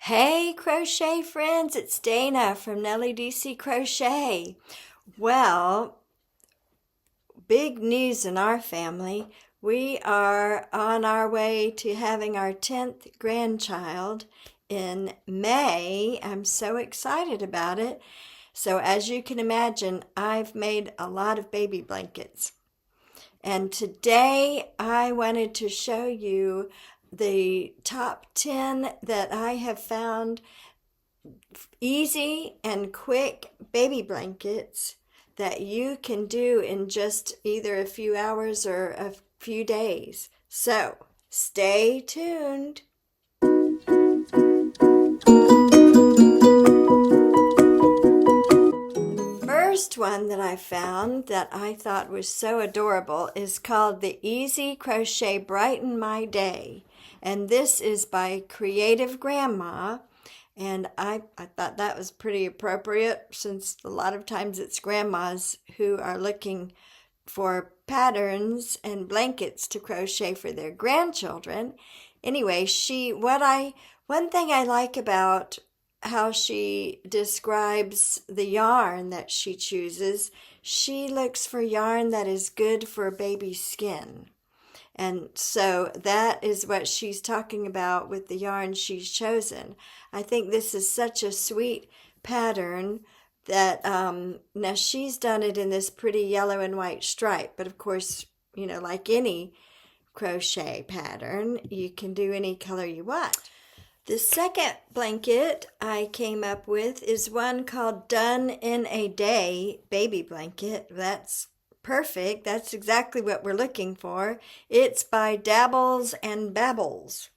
Hey crochet friends, it's Dana from Nellie DC Crochet. Well, big news in our family. We are on our way to having our 10th grandchild in May. I'm so excited about it. So as you can imagine, I've made a lot of baby blankets. And today I wanted to show you the top 10 that I have found easy and quick baby blankets that you can do in just either a few hours or a few days. So stay tuned. First one that I found that I thought was so adorable is called the Easy Crochet Brighten My Day. And this is by Creative Grandma. And I thought that was pretty appropriate since a lot of times it's grandmas who are looking for patterns and blankets to crochet for their grandchildren. Anyway, one thing I like about how she describes the yarn that she chooses, she looks for yarn that is good for baby skin. And so that is what she's talking about with the yarn she's chosen. I think this is such a sweet pattern that now she's done it in this pretty yellow and white stripe. But of course, like any crochet pattern, you can do any color you want. The second blanket I came up with is one called Done in a Day Baby Blanket. That's perfect. That's exactly what we're looking for. It's by Dabbles and Babbles.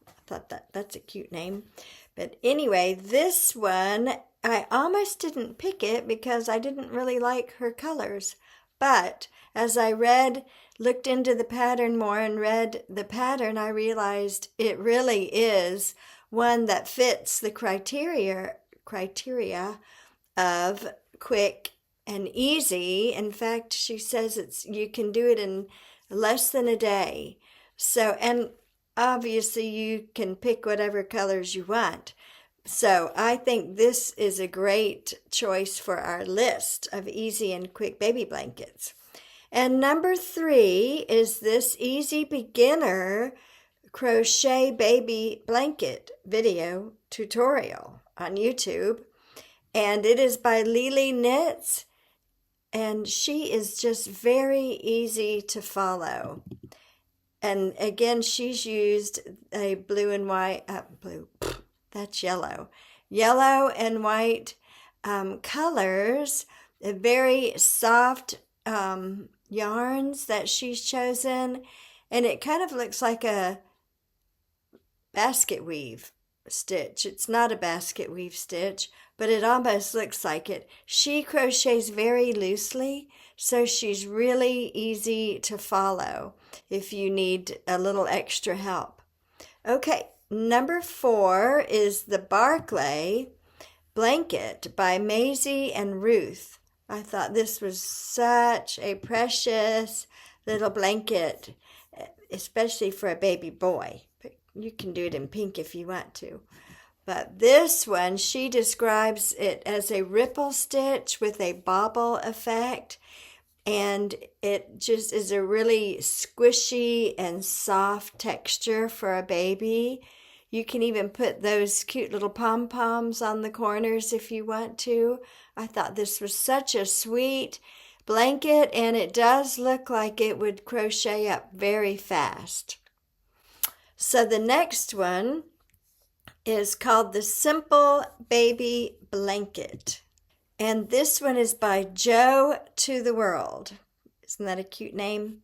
I thought that's a cute name. But anyway, this one, I almost didn't pick it because I didn't really like her colors. But as I looked into the pattern more and read the pattern, I realized it really is one that fits the criteria of quick and easy. In fact, she says you can do it in less than a day. So, and obviously you can pick whatever colors you want. So I think this is a great choice for our list of easy and quick baby blankets. And number 3 is this Easy Beginner Crochet Baby Blanket video tutorial on YouTube. And it is by Leelee Knits. And she is just very easy to follow. And again, she's used a blue and white, that's yellow and white colors, very soft yarns that she's chosen. And it kind of looks like a basket weave stitch. It's not a basket weave stitch, but it almost looks like it. She crochets very loosely, so she's really easy to follow if you need a little extra help. Okay, number 4 is the Barclay Blanket by Maisie and Ruth. I thought this was such a precious little blanket, especially for a baby boy. You can do it in pink if you want to. But this one, she describes it as a ripple stitch with a bobble effect. And it just is a really squishy and soft texture for a baby. You can even put those cute little pom-poms on the corners if you want to. I thought this was such a sweet blanket, and it does look like it would crochet up very fast. So the next one is called the Simple Baby Blanket. And this one is by Joe to the World. Isn't that a cute name?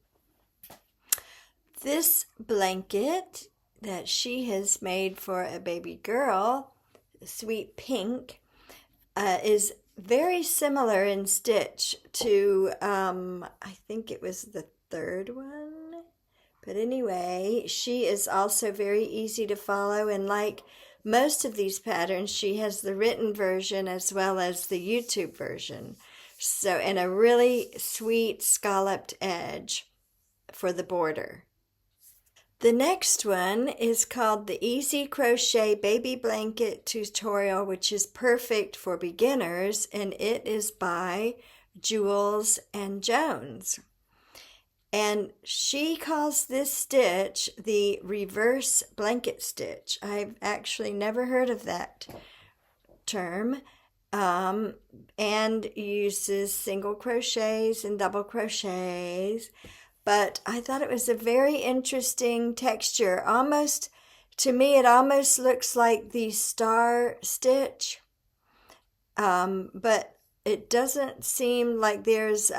This blanket that she has made for a baby girl, sweet pink, is very similar in stitch to, I think it was the third one. But anyway, she is also very easy to follow, and like most of these patterns, she has the written version as well as the YouTube version. So, and a really sweet scalloped edge for the border. The next one is called the Easy Crochet Baby Blanket Tutorial, which is perfect for beginners, and it is by Jules and Jones. And she calls this stitch the reverse blanket stitch. I've actually never heard of that term, and uses single crochets and double crochets. But I thought it was a very interesting texture. Almost, to me, it almost looks like the star stitch, but it doesn't seem like there's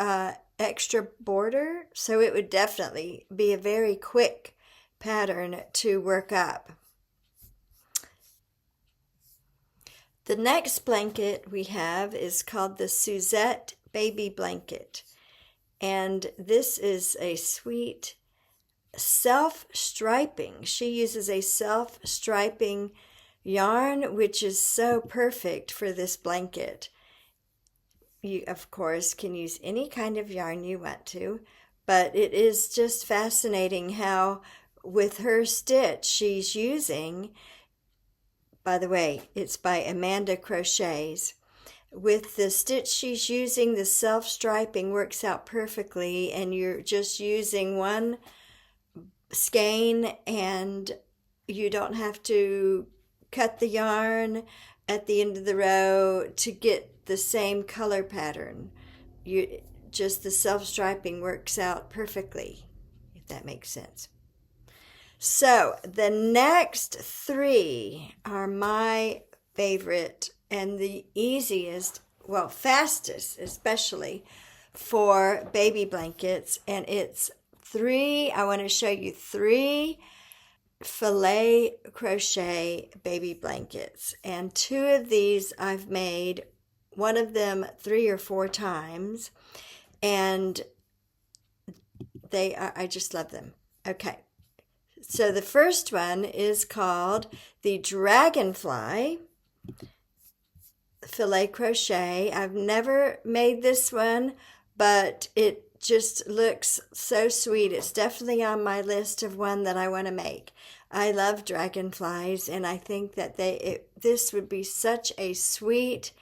extra border, so it would definitely be a very quick pattern to work up. The next blanket we have is called the Suzette Baby Blanket. And this is a sweet self-striping. She uses a self-striping yarn, which is so perfect for this blanket. You, of course, can use any kind of yarn you want to, but it is just fascinating how with her stitch she's using, by the way, it's by Amanda Crochets. With the stitch she's using, the self-striping works out perfectly, and you're just using one skein, and you don't have to cut the yarn at the end of the row to get the same color pattern. Just the self-striping works out perfectly, if that makes sense. So the next three are my favorite and the easiest, well, fastest, especially for baby blankets. And it's I want to show you 3 Filet crochet baby blankets. And 2 of these I've made, one of them 3 or 4 times. And I just love them. Okay. So the first one is called the Dragonfly Filet crochet. I've never made this one, but it just looks so sweet. It's definitely on my list of one that I want to make. I love dragonflies, and I think that this would be such a sweet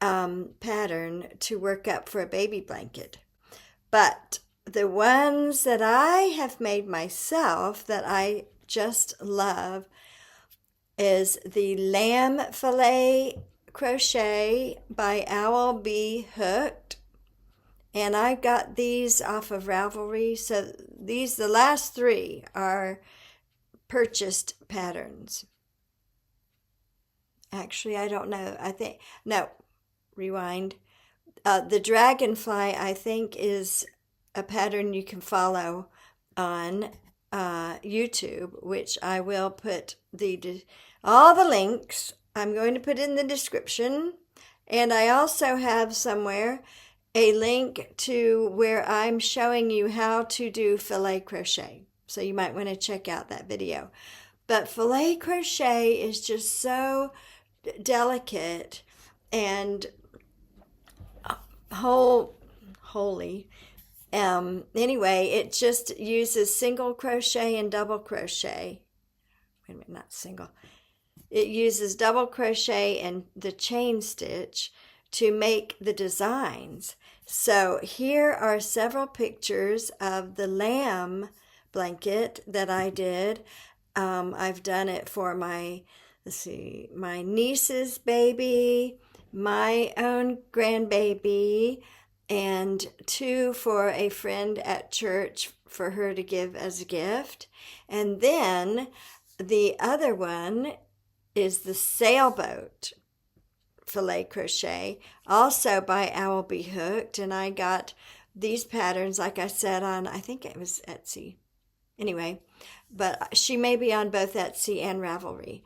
pattern to work up for a baby blanket. But the ones that I have made myself that I just love is the Lamb Filet Crochet by Owl Be Hooked. And I got these off of Ravelry. So the last 3 are purchased patterns. Actually, I don't know. Rewind. The Dragonfly, I think, is a pattern you can follow on YouTube, which I will put all the links. I'm going to put in the description, and I also have somewhere a link to where I'm showing you how to do filet crochet. So you might want to check out that video. But filet crochet is just so delicate and holy. Anyway, it just uses single crochet and double crochet. Wait a minute, not single. It uses double crochet and the chain stitch to make the designs. So here are several pictures of the lamb blanket that I did. I've done it for my niece's baby, my own grandbaby, and 2 for a friend at church for her to give as a gift. And then the other one is the sailboat filet crochet, also by Owl Be Hooked. And I got these patterns, like I said, on, I think it was Etsy. Anyway, but she may be on both Etsy and Ravelry.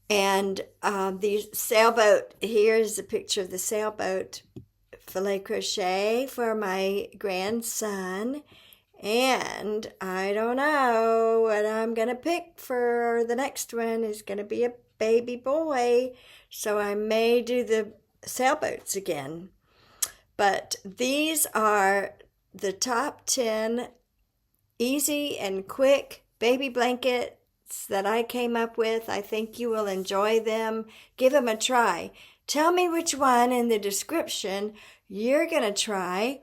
And the sailboat, here's a picture of the sailboat filet crochet for my grandson. And I don't know what I'm going to pick for the next one. Is going to be a baby boy. So I may do the sailboats again. But these are the top 10 easy and quick baby blankets that I came up with. I think you will enjoy them. Give them a try. Tell me which one in the description you're going to try,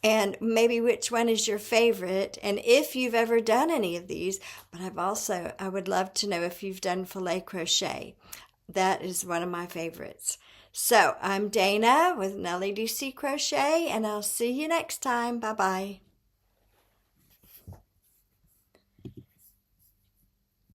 and maybe which one is your favorite, and if you've ever done any of these. But I would love to know if you've done filet crochet. That is one of my favorites. So I'm Dana with Nellie DC Crochet, and I'll see you next time. Bye-bye.